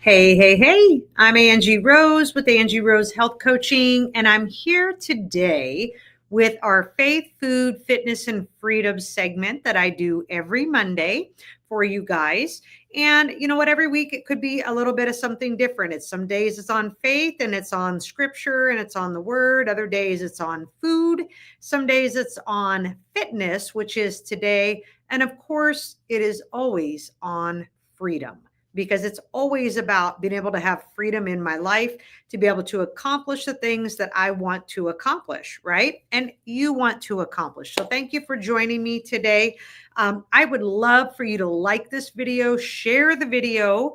Hey, hey, hey, I'm Angie Rose with Angie Rose Health Coaching, and I'm here today with our Faith, Food, Fitness, and Freedom segment that I do every Monday for you guys. And you know what, every week it could be a little bit of something different. It's some days it's on faith and it's on scripture and it's on the word. Other days it's on food. Some days it's on fitness, which is today. And of course, it is always on freedom because it's always about being able to have freedom in my life to be able to accomplish the things that I want to accomplish, right? And you want to accomplish. So thank you for joining me today. I would love for you to like this video, share the video,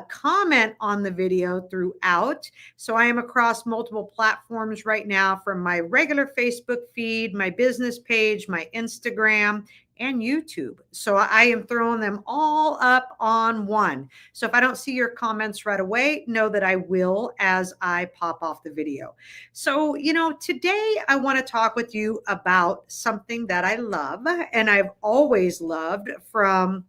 comment on the video throughout. So I am across multiple platforms right now, from my regular Facebook feed, my business page, my Instagram, and YouTube. So I am throwing them all up on one. So if I don't see your comments right away, know that I will as I pop off the video. So, today I want to talk with you about something that I love and I've always loved from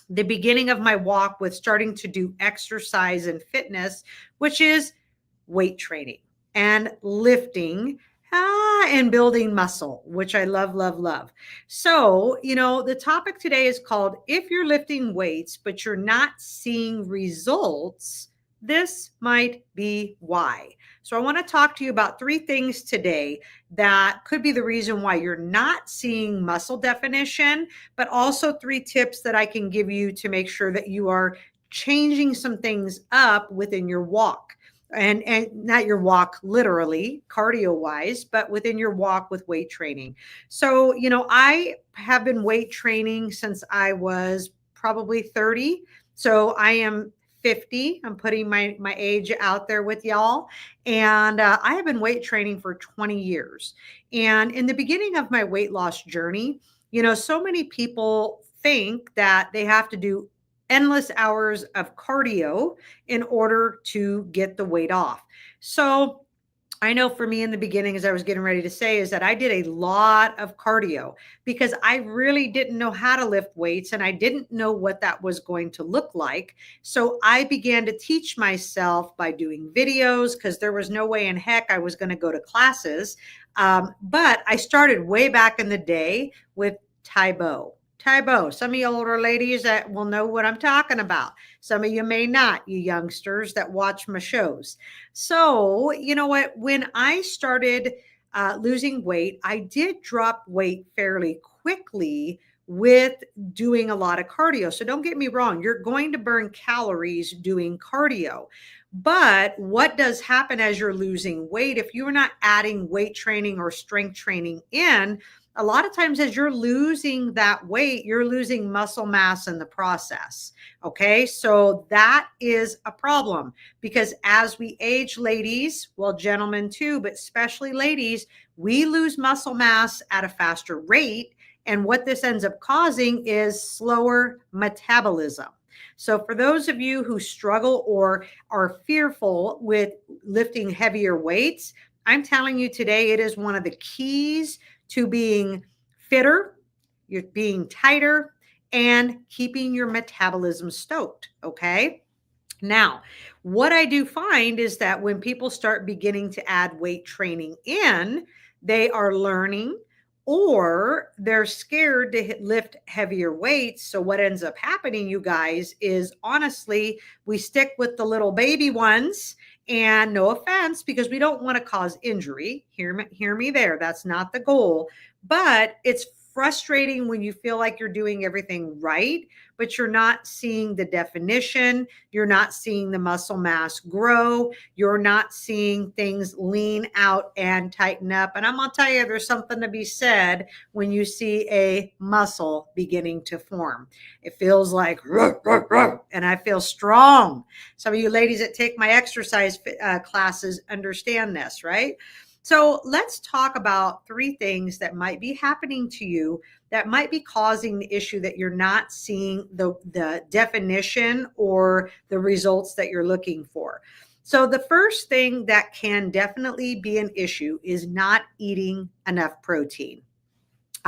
the beginning of my walk with starting to do exercise and fitness, which is weight training and lifting and building muscle, which I love, love, love. So, the topic today is called If You're Lifting Weights, but You're Not Seeing Results, This Might Be Why. So, I want to talk to you about 3 things today that could be the reason why you're not seeing muscle definition, but also 3 tips that I can give you to make sure that you are changing some things up within your walk. And not your walk literally cardio wise, but within your walk with weight training. So, I have been weight training since I was probably 30. So I am 50. I'm putting my age out there with y'all. And I have been weight training for 20 years. And in the beginning of my weight loss journey, so many people think that they have to do endless hours of cardio in order to get the weight off. So I know for me in the beginning, as I was getting ready to say, is that I did a lot of cardio because I really didn't know how to lift weights and I didn't know what that was going to look like. So I began to teach myself by doing videos because there was no way in heck I was going to go to classes. But I started way back in the day with Tae Bo. Tae Bo. Some of you older ladies that will know what I'm talking about. Some of you may not, you youngsters that watch my shows. So, you know what? When I started losing weight, I did drop weight fairly quickly with doing a lot of cardio. So don't get me wrong, you're going to burn calories doing cardio. But what does happen as you're losing weight, if you're not adding weight training or strength training in, a lot of times as you're losing that weight, you're losing muscle mass in the process. Okay. So that is a problem because as we age, ladies, well, gentlemen too, but especially ladies, we lose muscle mass at a faster rate. And what this ends up causing is slower metabolism. So for those of you who struggle or are fearful with lifting heavier weights, I'm telling you today, it is one of the keys to being fitter, you're being tighter, and keeping your metabolism stoked. Okay. Now, what I do find is that when people start beginning to add weight training in, they are learning or they're scared to lift heavier weights. So, what ends up happening, you guys, is honestly, we stick with the little baby ones. And no offense, because we don't want to cause injury. Hear me there. That's not the goal. But it's frustrating when you feel like you're doing everything right, but you're not seeing the definition. You're not seeing the muscle mass grow. You're not seeing things lean out and tighten up. And I'm going to tell you, there's something to be said when you see a muscle beginning to form. It feels like, ruh, ruh, ruh, and I feel strong. Some of you ladies that take my exercise classes understand this, right? So let's talk about 3 things that might be happening to you that might be causing the issue that you're not seeing the definition or the results that you're looking for. So the first thing that can definitely be an issue is not eating enough protein.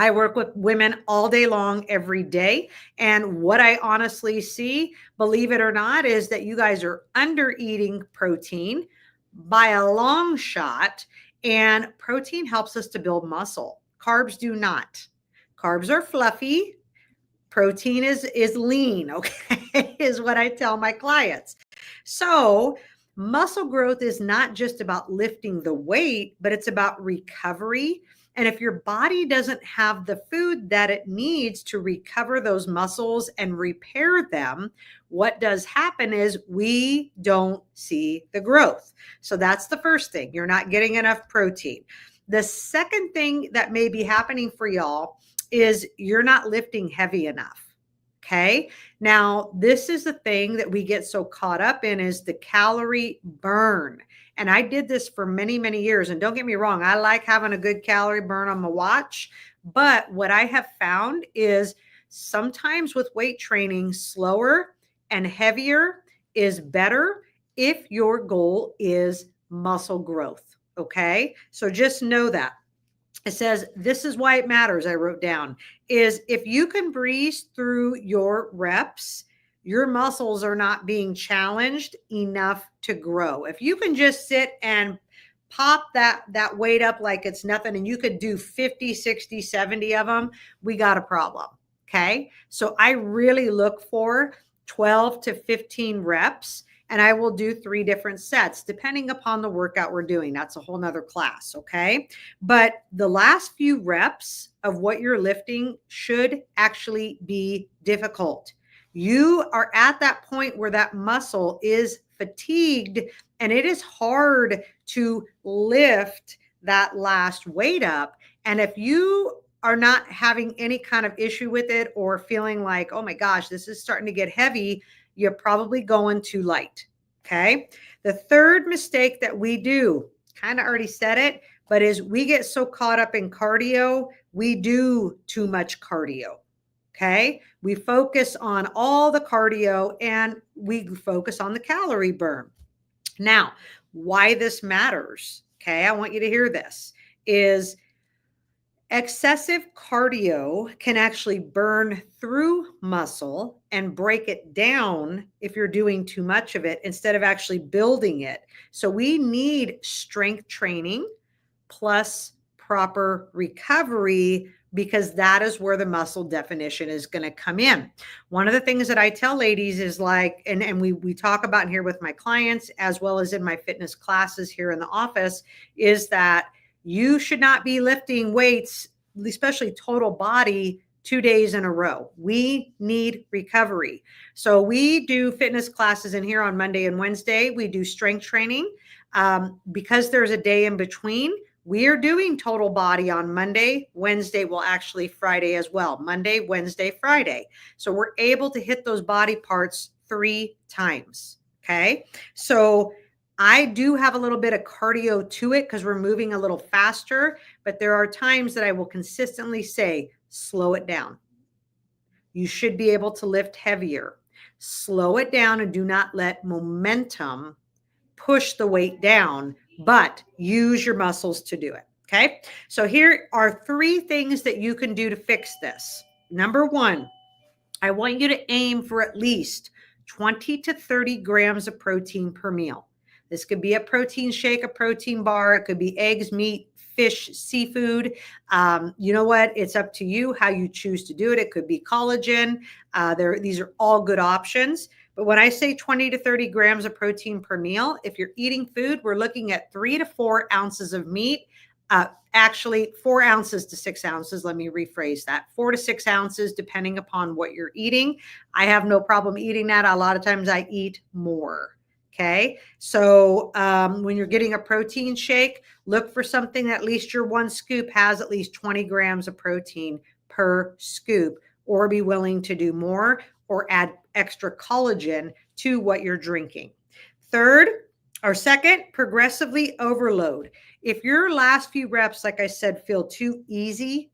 I work with women all day long, every day. And what I honestly see, believe it or not, is that you guys are under eating protein by a long shot. And protein helps us to build muscle. Carbs do not. Carbs are fluffy. Protein is lean, okay, is what I tell my clients. So muscle growth is not just about lifting the weight, but it's about recovery. And if your body doesn't have the food that it needs to recover those muscles and repair them, what does happen is we don't see the growth. So that's the first thing. You're not getting enough protein. The second thing that may be happening for y'all is you're not lifting heavy enough. Okay. Now, this is the thing that we get so caught up in is the calorie burn. And I did this for many, many years. And don't get me wrong, I like having a good calorie burn on my watch. But what I have found is sometimes with weight training, slower and heavier is better if your goal is muscle growth. Okay. So just know that. It says, this is why it matters, I wrote down, is if you can breeze through your reps, your muscles are not being challenged enough to grow. If you can just sit and pop that weight up like it's nothing, and you could do 50, 60, 70 of them, we got a problem. Okay. So I really look for 12 to 15 reps. And I will do 3 different sets depending upon the workout we're doing. That's a whole nother class. Okay. But the last few reps of what you're lifting should actually be difficult. You are at that point where that muscle is fatigued and it is hard to lift that last weight up. And if you are not having any kind of issue with it or feeling like, oh my gosh, this is starting to get heavy, you're probably going too light. Okay. The third mistake that we do, kind of already said it, but is we get so caught up in cardio, we do too much cardio. Okay. We focus on all the cardio and we focus on the calorie burn. Now, why this matters, okay, I want you to hear this, is excessive cardio can actually burn through muscle and break it down if you're doing too much of it instead of actually building it. So we need strength training plus proper recovery because that is where the muscle definition is going to come in. One of the things that I tell ladies is like, and we talk about here with my clients as well as in my fitness classes here in the office, is that you should not be lifting weights, especially total body, 2 days in a row. We need recovery. So we do fitness classes in here on Monday and Wednesday. We do strength training. Because there's a day in between, we are doing total body on Monday. Wednesday, well, actually Friday as well. Monday, Wednesday, Friday. So we're able to hit those body parts 3 times. Okay. So I do have a little bit of cardio to it because we're moving a little faster, but there are times that I will consistently say, slow it down. You should be able to lift heavier. Slow it down and do not let momentum push the weight down, but use your muscles to do it. Okay. So here are 3 things that you can do to fix this. Number 1, I want you to aim for at least 20 to 30 grams of protein per meal. This could be a protein shake, a protein bar. It could be eggs, meat, fish, seafood. You know what? It's up to you how you choose to do it. It could be collagen. These are all good options. But when I say 20 to 30 grams of protein per meal, if you're eating food, we're looking at 3 to 4 ounces of meat. Actually 4 ounces to 6 ounces. Let me rephrase that. 4 to 6 ounces, depending upon what you're eating. I have no problem eating that. A lot of times I eat more. Okay. So when you're getting a protein shake, look for something that at least your 1 scoop has at least 20 grams of protein per scoop, or be willing to do more or add extra collagen to what you're drinking. Second, progressively overload. If your last few reps, like I said, feel too easy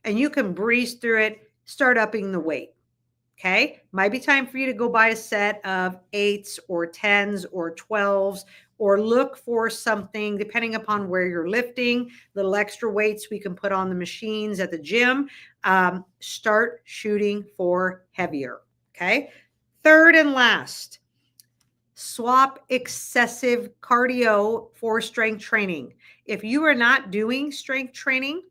and you can breeze through it, start upping the weight. Okay. Might be time for you to go buy a set of 8s or 10s or 12s or look for something, depending upon where you're lifting, little extra weights we can put on the machines at the gym. Start shooting for heavier. Okay. Third and last, swap excessive cardio for strength training. If you are not doing strength training,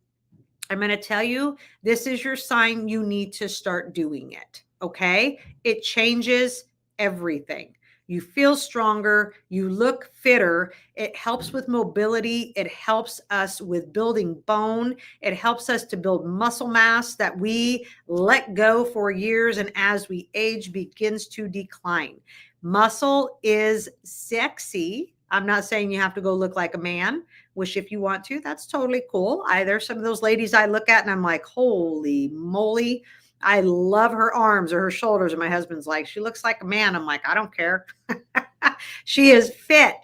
I'm going to tell you, this is your sign you need to start doing it. Okay. It changes everything. You feel stronger. You look fitter. It helps with mobility. It helps us with building bone. It helps us to build muscle mass that we let go for years and as we age begins to decline. Muscle is sexy. I'm not saying you have to go look like a man, which if you want to, that's totally cool. There's some of those ladies I look at and I'm like, holy moly, I love her arms or her shoulders. And my husband's like, she looks like a man. I'm like, I don't care. She is fit.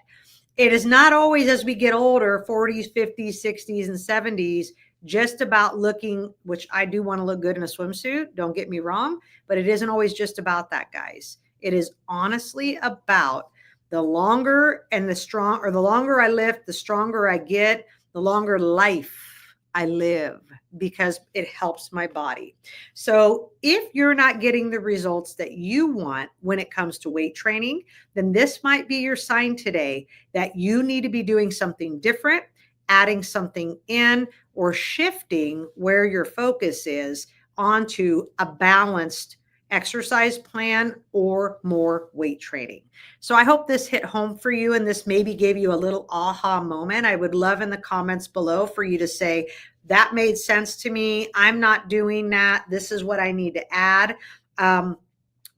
It is not always as we get older, 40s, 50s, 60s, and 70s, just about looking, which I do want to look good in a swimsuit. Don't get me wrong, but it isn't always just about that, guys. It is honestly about the longer and the strong, or the longer I lift, the stronger I get, the longer life I live, because it helps my body. So if you're not getting the results that you want when it comes to weight training, then this might be your sign today that you need to be doing something different, adding something in, or shifting where your focus is onto a balanced exercise plan or more weight training. So I hope this hit home for you and this maybe gave you a little aha moment. I would love in the comments below for you to say, that made sense to me. I'm not doing that. This is what I need to add.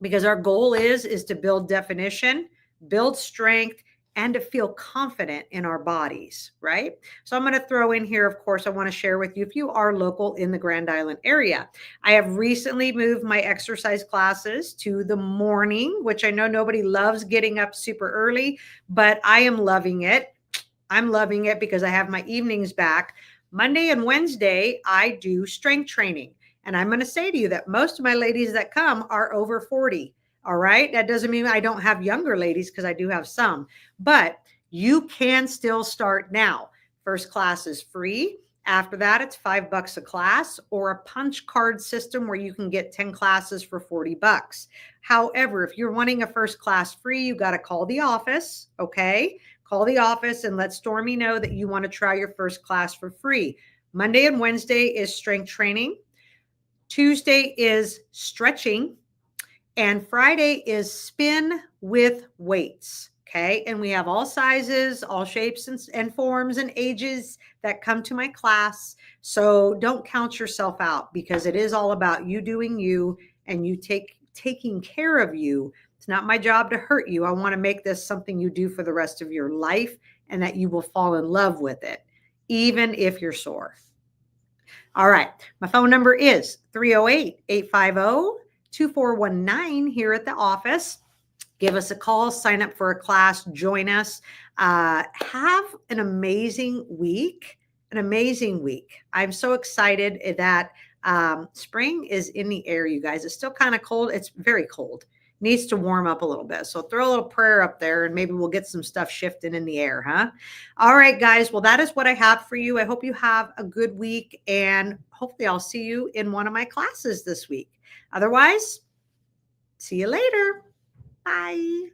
Because our goal is to build definition, build strength, and to feel confident in our bodies, right? So I'm going to throw in here, of course, I want to share with you, if you are local in the Grand Island area, I have recently moved my exercise classes to the morning, which I know nobody loves getting up super early, but I am loving it. I'm loving it because I have my evenings back. Monday and Wednesday, I do strength training. And I'm going to say to you that most of my ladies that come are over 40. All right. That doesn't mean I don't have younger ladies, because I do have some, but you can still start now. First class is free. After that, it's $5 a class, or a punch card system where you can get 10 classes for $40. However, if you're wanting a first class free, you got to call the office. Okay. Call the office and let Stormy know that you want to try your first class for free. Monday and Wednesday is strength training. Tuesday is stretching. And Friday is spin with weights. Okay. And we have all sizes, all shapes and forms and ages that come to my class. So don't count yourself out, because it is all about you doing you and you taking care of you. It's not my job to hurt you. I want to make this something you do for the rest of your life, and that you will fall in love with it, even if you're sore. All right. My phone number is 308-850-2419 here at the office. Give us a call, sign up for a class, join us. Have an amazing week, I'm so excited that spring is in the air, you guys. It's still kind of cold. It's very cold. Needs to warm up a little bit. So throw a little prayer up there and maybe we'll get some stuff shifting in the air, huh? All right, guys. Well, that is what I have for you. I hope you have a good week, and hopefully I'll see you in one of my classes this week. Otherwise, see you later. Bye.